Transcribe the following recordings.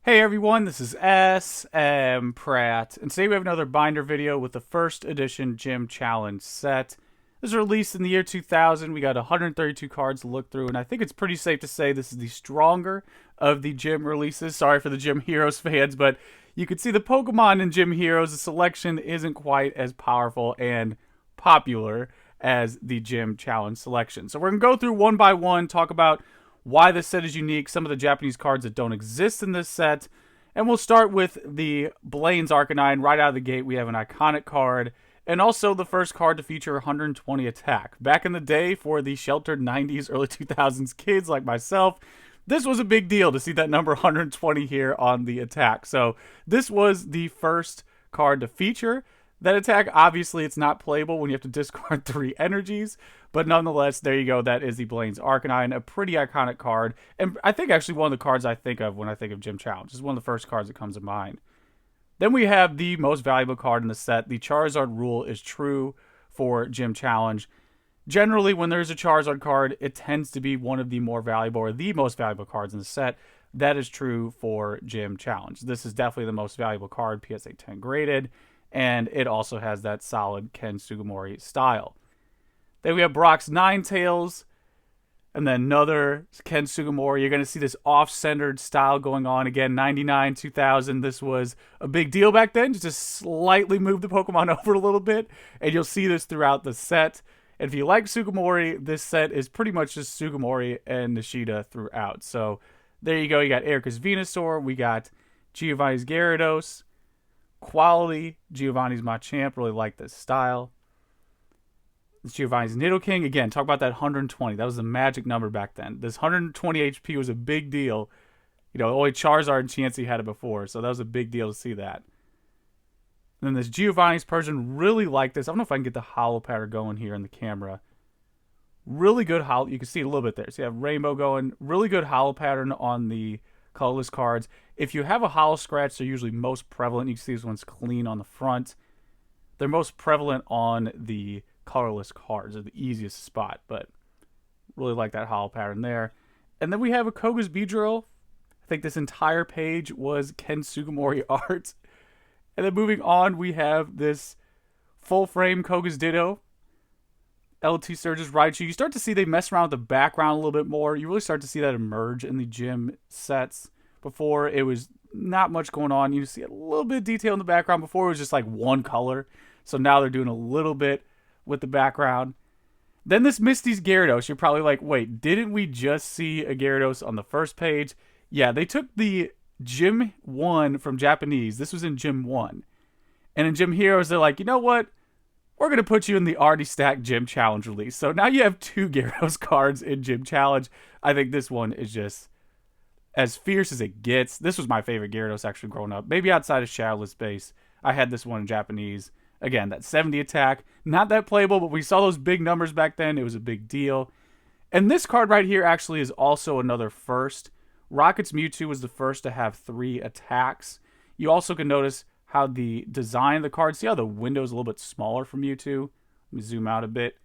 Hey everyone, this is SM Pratt, and today we have another binder video with the first edition Gym Challenge set. This was released in the year 2000. We got 132 cards to look through, and I think it's pretty safe to say this is the stronger of the Gym releases. Sorry for the Gym Heroes fans, but you can see the Pokemon in Gym Heroes, the selection isn't quite as powerful and popular as the Gym Challenge selection. So we're going to go through one by one, talk about why this set is unique, some of the Japanese cards that don't exist in this set, and we'll start with the Blaine's Arcanine. Right out of the gate, we have an iconic card, and also the first card to feature 120 attack. Back in the day, for the sheltered 90s, early 2000s kids like myself, this was a big deal to see that number 120 here on the attack. So this was the first card to feature that attack. Obviously, it's not playable when you have to discard 3 energies, but nonetheless, there you go. That is the Blaine's Arcanine, a pretty iconic card, and I think actually one of the cards I think of when I think of Gym Challenge. It's one of the first cards that comes to mind. Then we have the most valuable card in the set. The Charizard rule is true for Gym Challenge. Generally, when there's a Charizard card, it tends to be one of the more valuable or the most valuable cards in the set. That is true for Gym Challenge. This is definitely the most valuable card, PSA 10 graded, and it also has that solid Ken Sugimori style. Then we have Brock's Ninetales, and then another Ken Sugimori. You're going to see this off-centered style going on. Again, 99, 2000, this was a big deal back then. Just slightly move the Pokemon over a little bit, and you'll see this throughout the set. And if you like Sugimori, this set is pretty much just Sugimori and Nishida throughout. So there you go. You got Erica's Venusaur. We got Giovanni's Gyarados. Quality. Giovanni's Machamp. Really like this style. It's Giovanni's Nidoking. Again, talk about that 120. That was the magic number back then. This 120 HP was a big deal. You know, only Charizard and Chauncey had it before, so that was a big deal to see that. And then this Giovanni's Persian, really like this. I don't know if I can get the holo pattern going here in the camera. Really good holo. You can see a little bit there. So you have rainbow going. Really good holo pattern on the colorless cards. If you have a holo scratch, they're usually most prevalent. You can see this one's clean on the front. They're most prevalent on the colorless cards. They're the easiest spot, but really like that holo pattern there. And then we have a Koga's Beedrill. I think this entire page was Ken Sugimori art. And then moving on, we have this full frame Koga's Ditto. LT Surge's Raichu. You start to see they mess around with the background a little bit more. You really start to see that emerge in the gym sets. Before, it was not much going on. You see a little bit of detail in the background. Before, it was just like one color. So now they're doing a little bit with the background. Then this Misty's Gyarados. You're probably like, wait, didn't we just see a Gyarados on the first page? Yeah, they took the Gym 1 from Japanese. This was in Gym 1. And in Gym Heroes, they're like, you know what? We're going to put you in the already stacked Gym Challenge release. So now you have 2 Gyarados cards in Gym Challenge. I think this one is just as fierce as it gets. This was my favorite Gyarados actually growing up. Maybe outside of Shadowless Base. I had this one in Japanese. Again, that 70 attack. Not that playable, but we saw those big numbers back then. It was a big deal. And this card right here actually is also another first. Rocket's Mewtwo was the first to have 3 attacks. You also can notice how the design of the card, see how the window is a little bit smaller for Mewtwo? Let me zoom out a bit.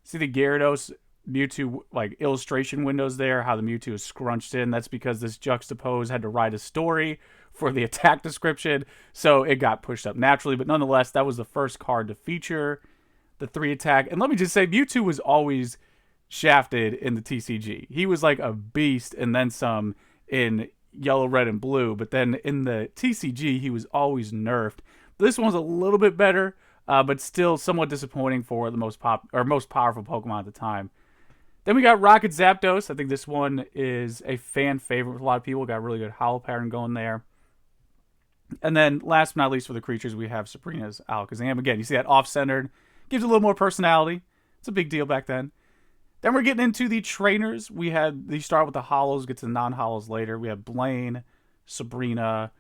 See the Gyarados Mewtwo like illustration windows there, how the Mewtwo is scrunched in. That's because this Juxtapose had to write a story for the attack description, so it got pushed up naturally. But nonetheless, that was the first card to feature the 3 attack. And let me just say, Mewtwo was always shafted in the TCG. He was like a beast and then some in yellow, red, and blue, but then in the TCG he was always nerfed. This one's a little bit better, but still somewhat disappointing for the most powerful Pokemon at the time. Then we got Rocket Zapdos. I think this one is a fan favorite with a lot of people. Got a really good holo pattern going there. And then last but not least for the creatures, we have Sabrina's Alakazam. Again, you see that off-centered. Gives a little more personality. It's a big deal back then. Then we're getting into the trainers. They start with the holos, get to the non-holos later. We have Blaine, Sabrina,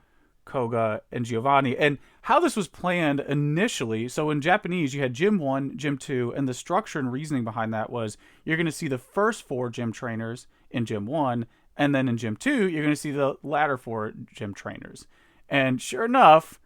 Koga, and Giovanni. And how this was planned initially, so in Japanese, you had Gym 1, Gym 2, and the structure and reasoning behind that was you're going to see the first 4 gym trainers in Gym 1, and then in Gym 2, you're going to see the latter 4 gym trainers. And sure enough,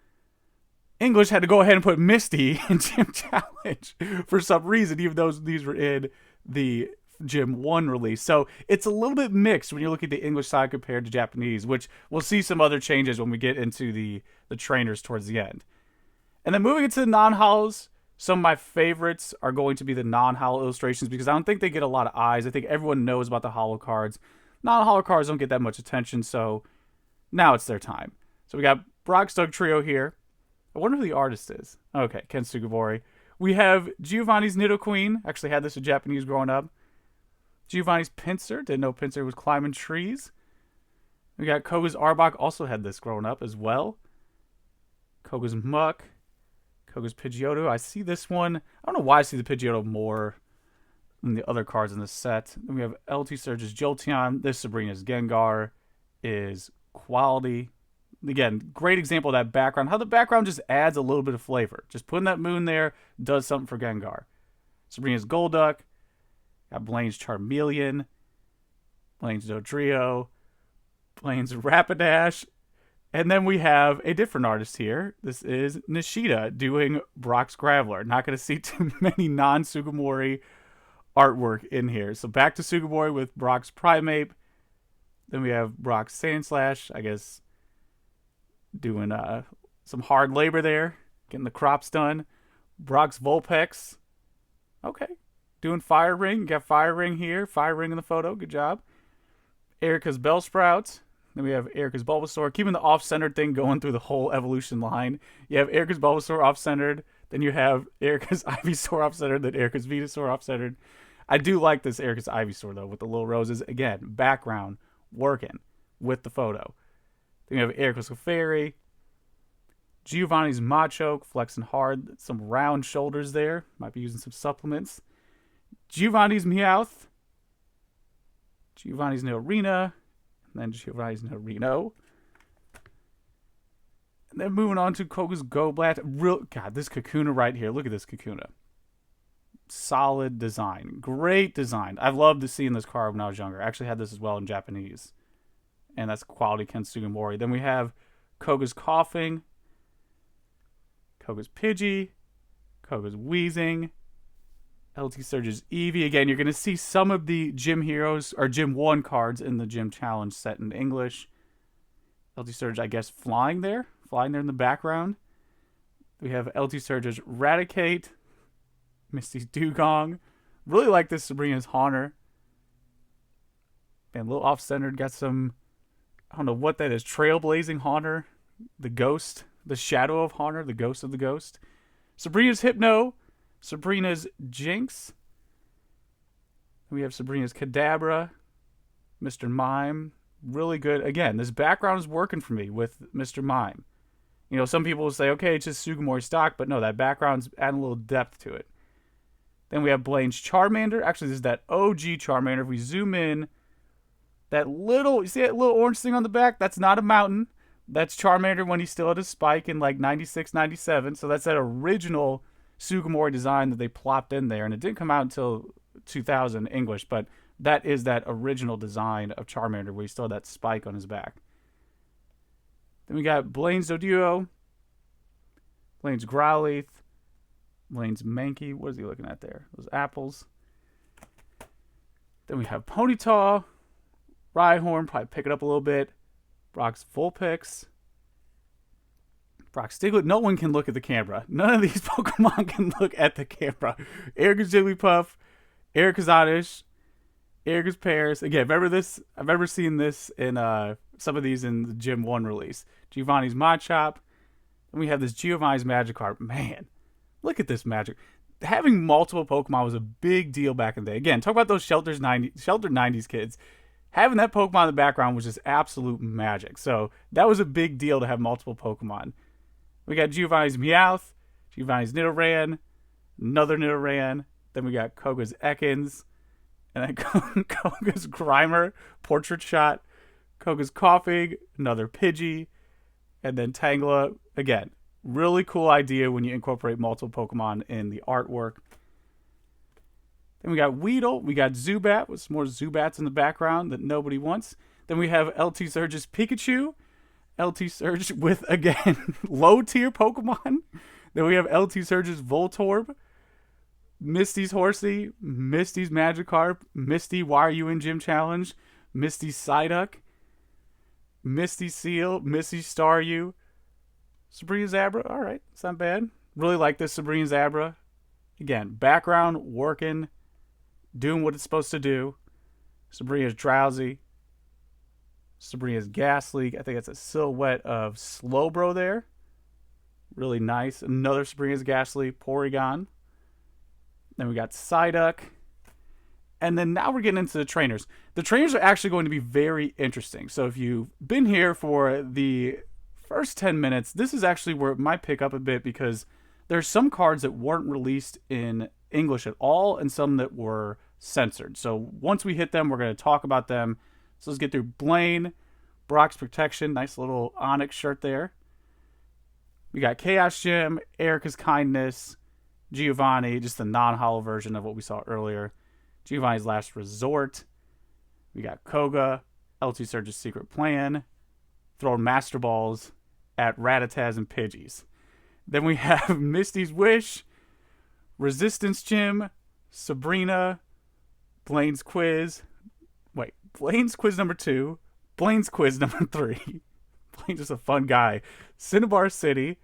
English had to go ahead and put Misty in Gym Challenge for some reason, even though these were in the Gym 1 release. So it's a little bit mixed when you look at the English side compared to Japanese, which we'll see some other changes when we get into the trainers towards the end. And then moving into the non-holos, some of my favorites are going to be the non-holo illustrations because I don't think they get a lot of eyes. I think everyone knows about the holo cards. Non-holo cards don't get that much attention, so now it's their time. So we got Brock's Dugtrio here. I wonder who the artist is. Okay, Ken Sugimori. We have Giovanni's Nidoqueen. Actually had this in Japanese growing up. Giovanni's Pinsir. Didn't know Pinsir was climbing trees. We got Koga's Arbok. Also had this growing up as well. Koga's Muck. Koga's Pidgeotto. I see this one. I don't know why I see the Pidgeotto more than the other cards in this set. Then we have LT Surge's Jolteon. This Sabrina's Gengar is quality. Again, great example of that background. How the background just adds a little bit of flavor. Just putting that moon there does something for Gengar. Sabrina's Golduck. Got Blaine's Charmeleon. Blaine's Dodrio. Blaine's Rapidash. And then we have a different artist here. This is Nishida doing Brock's Graveler. Not going to see too many non-Sugimori artwork in here. So back to Sugimori with Brock's Primeape. Then we have Brock's Sandslash, I guess, doing some hard labor there, getting the crops done. Brock's Vulpix. Okay. Doing Fire Ring. Got Fire Ring here. Fire Ring in the photo. Good job. Erica's Bellsprout. Then we have Erica's Bulbasaur, keeping the off-centered thing going through the whole evolution line. You have Erica's Bulbasaur off-centered. Then you have Erica's Ivysaur off-centered. Then Erica's Venusaur off-centered. I do like this Erica's Ivysaur, though, with the little roses. Again, background, working with the photo. Then we have Erica's Clefairy. Giovanni's Machoke, flexing hard. Some round shoulders there. Might be using some supplements. Giovanni's Meowth. Giovanni's Nidorina. And then Giovanni's Nidorino. And then moving on to Koga's Golbat. God, this Kakuna right here. Look at this Kakuna. Solid design. Great design. I've loved seeing this card when I was younger. I actually had this as well in Japanese. And that's quality Ken Sugimori. Then we have Koga's Coughing. Koga's Pidgey. Koga's Wheezing. LT Surge's Eevee. Again, you're going to see some of the Gym Heroes or Gym 1 cards in the Gym Challenge set in English. LT Surge, I guess, flying there in the background. We have LT Surge's Raticate. Misty's Dugong. Really like this Sabrina's Haunter. And a little off-centered. Got some, I don't know what that is. Trailblazing Haunter. The Ghost. The Shadow of Haunter. The Ghost of the Ghost. Sabrina's Hypno. Sabrina's Jinx. We have Sabrina's Kadabra. Mr. Mime. Really good. Again, this background is working for me with Mr. Mime. You know, some people will say, okay, it's just Sugimori stock, but no, that background's adding a little depth to it. Then we have Blaine's Charmander. Actually, this is that OG Charmander. If we zoom in, that little, you see that little orange thing on the back? That's not a mountain. That's Charmander when he still had a spike in like 96, 97. So that's that original Sugimori design that they plopped in there. And it didn't come out until 2000 English, but that is that original design of Charmander where he still had that spike on his back. Then we got Blaine's Doduo. Blaine's Growlithe. Blaine's Mankey. What is he looking at there? Those apples. Then we have Ponyta. Rhyhorn. Probably pick it up a little bit. Brock's Vulpix. Brock's Stiglet. No one can look at the camera. None of these Pokemon can look at the camera. Erica's Jigglypuff. Erica's Oddish. Erica's Paris. Again, remember this? I've ever seen this in some of these in the Gym 1 release. Giovanni's Machop. And we have this Giovanni's Magikarp. Man, look at this magic. Having multiple Pokemon was a big deal back in the day. Again, talk about those sheltered 90s kids. Having that Pokemon in the background was just absolute magic. So that was a big deal to have multiple Pokemon. We got Giovanni's Meowth, Giovanni's Nidoran, another Nidoran. Then we got Koga's Ekans, and then Koga's Grimer, Portrait Shot, Koga's Coughing, another Pidgey, and then Tangela. Again, really cool idea when you incorporate multiple Pokemon in the artwork. Then we got Weedle. We got Zubat with some more Zubats in the background that nobody wants. Then we have LT Surge's Pikachu. LT Surge with, again, low-tier Pokemon. Then we have LT Surge's Voltorb. Misty's Horsey, Misty's Magikarp, Misty, Why Are You in Gym Challenge, Misty's Psyduck, Misty Seal, Misty Staryu, Sabrina Zabra. All right, it's not bad. Really like this Sabrina Zabra. Again, background working, doing what it's supposed to do. Sabrina's Drowsy. Sabrina's Ghastly. I think it's a silhouette of Slowbro there. Really nice. Another Sabrina's Ghastly, Porygon. Then we got Psyduck. And then now we're getting into the trainers. The trainers are actually going to be very interesting. So if you've been here for the first 10 minutes, this is actually where it might pick up a bit because there's some cards that weren't released in English at all and some that were censored. So once we hit them, we're going to talk about them. So let's get through Blaine, Brock's Protection. Nice little Onyx shirt there. We got Chaos Gym, Erica's Kindness, Giovanni, just the non-hollow version of what we saw earlier. Giovanni's Last Resort. We got Koga, LT Surge's Secret Plan, throwing Master Balls at Rattatas and Pidgeys. Then we have Misty's Wish, Resistance Gym, Sabrina, Blaine's Quiz. Wait, Blaine's Quiz number 2, Blaine's Quiz number 3. Blaine's just a fun guy. Cinnabar City.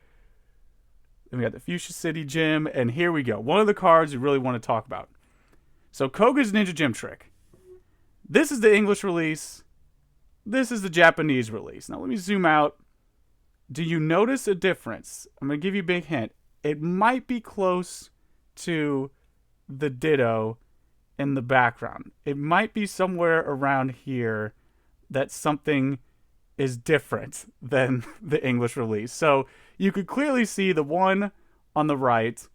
Then we got the Fuchsia City Gym, and here we go. One of the cards we really want to talk about. So Koga's Ninja Gym Trick. This is the English release. This is the Japanese release. Now let me zoom out. Do you notice a difference? I'm going to give you a big hint. It might be close to the Ditto in the background. It might be somewhere around here that something is different than the English release. So you could clearly see the one on the right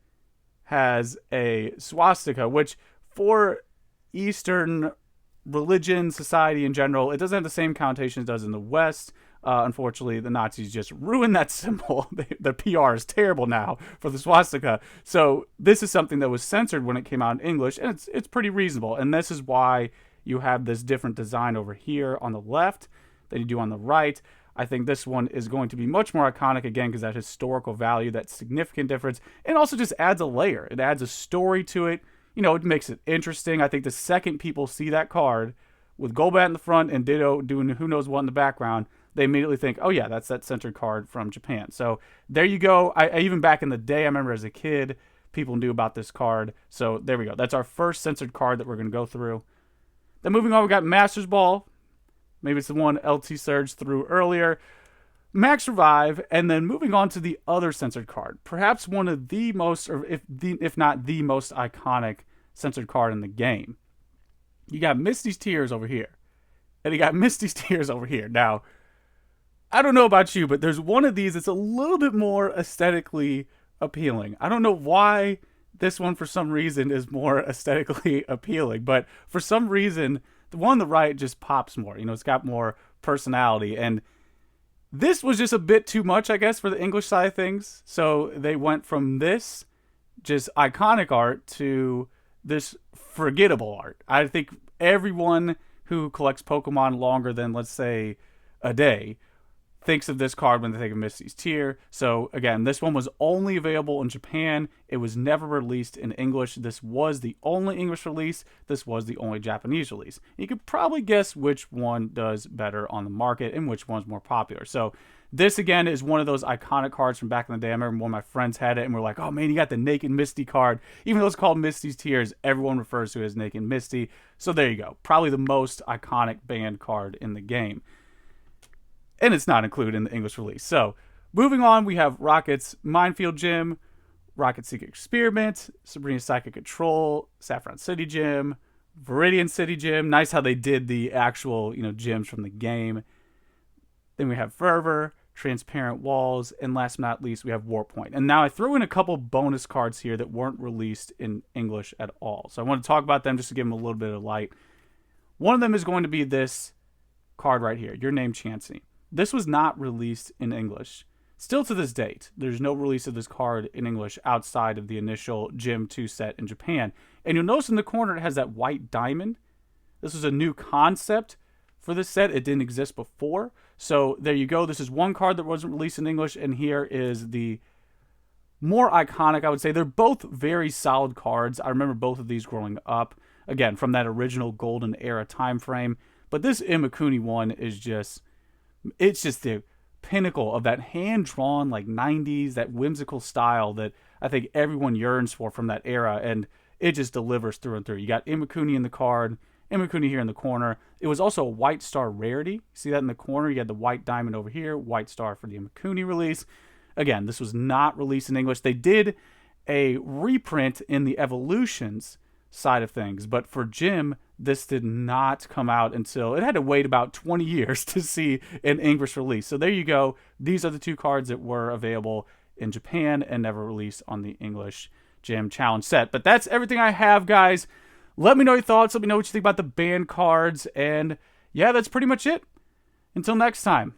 has a swastika, which for Eastern religion, society in general, it doesn't have the same connotation it does in the West. Unfortunately, the Nazis just ruined that symbol. The PR is terrible now for the swastika. So this is something that was censored when it came out in English, and it's pretty reasonable. And this is why you have this different design over here on the left than you do on the right. I think this one is going to be much more iconic again because that historical value, that significant difference, and also just adds a layer. It adds a story to it. You know, it makes it interesting. I think the second people see that card with Golbat in the front and Ditto doing who knows what in the background, they immediately think, oh yeah, that's that censored card from Japan. So there you go. I even back in the day, I remember as a kid, people knew about this card. So there we go. That's our first censored card that we're going to go through. Then moving on, we got Master's Ball. Maybe it's the one LT Surge threw earlier. Max Revive, and then moving on to the other censored card. Perhaps one of the most, or if not the most iconic censored card in the game. You got Misty's Tears over here. And you got Misty's Tears over here. Now, I don't know about you, but there's one of these that's a little bit more aesthetically appealing. I don't know why this one, for some reason, is more aesthetically appealing. But for some reason, the one on the right just pops more. You know, it's got more personality. And this was just a bit too much, I guess, for the English side of things. So they went from this just iconic art to this forgettable art. I think everyone who collects Pokemon longer than, let's say, a day thinks of this card when they think of Misty's Tear. So again, this one was only available in Japan. It was never released in English. This was the only English release. This was the only Japanese release. You could probably guess which one does better on the market and which one's more popular. So this again is one of those iconic cards from back in the day. I remember one of my friends had it and we're like, oh man, you got the Naked Misty card. Even though it's called Misty's Tears, everyone refers to it as Naked Misty. So there you go. Probably the most iconic banned card in the game. And it's not included in the English release. So, moving on, we have Rocket's Minefield Gym, Rocket Secret Experiment, Sabrina's Psychic Control, Saffron City Gym, Viridian City Gym. Nice how they did the actual, gyms from the game. Then we have Fervor, Transparent Walls, and last but not least, we have Warp Point. And now I threw in a couple bonus cards here that weren't released in English at all. So I want to talk about them just to give them a little bit of light. One of them is going to be this card right here, Your Name Chauncey. This was not released in English. Still to this date, there's no release of this card in English outside of the initial Gym 2 set in Japan. And you'll notice in the corner it has that white diamond. This was a new concept for this set. It didn't exist before. So there you go. This is one card that wasn't released in English, and here is the more iconic, I would say. They're both very solid cards. I remember both of these growing up, again, from that original Golden Era time frame. But this Imakuni one is just, it's just the pinnacle of that hand-drawn, like, 90s, that whimsical style that I think everyone yearns for from that era, and it just delivers through and through. You got Imakuni in the card, Imakuni here in the corner. It was also a White Star rarity. See that in the corner? You had the white diamond over here, White Star for the Imakuni release. Again, this was not released in English. They did a reprint in the Evolutions side of things, but for Jim, this did not come out until it had to wait about 20 years to see an English release. So there you go. These are the two cards that were available in Japan and never released on the English Jim Challenge set. But that's everything I have, guys. Let me know your thoughts. Let me know what you think about the banned cards. And yeah, that's pretty much it. Until next time.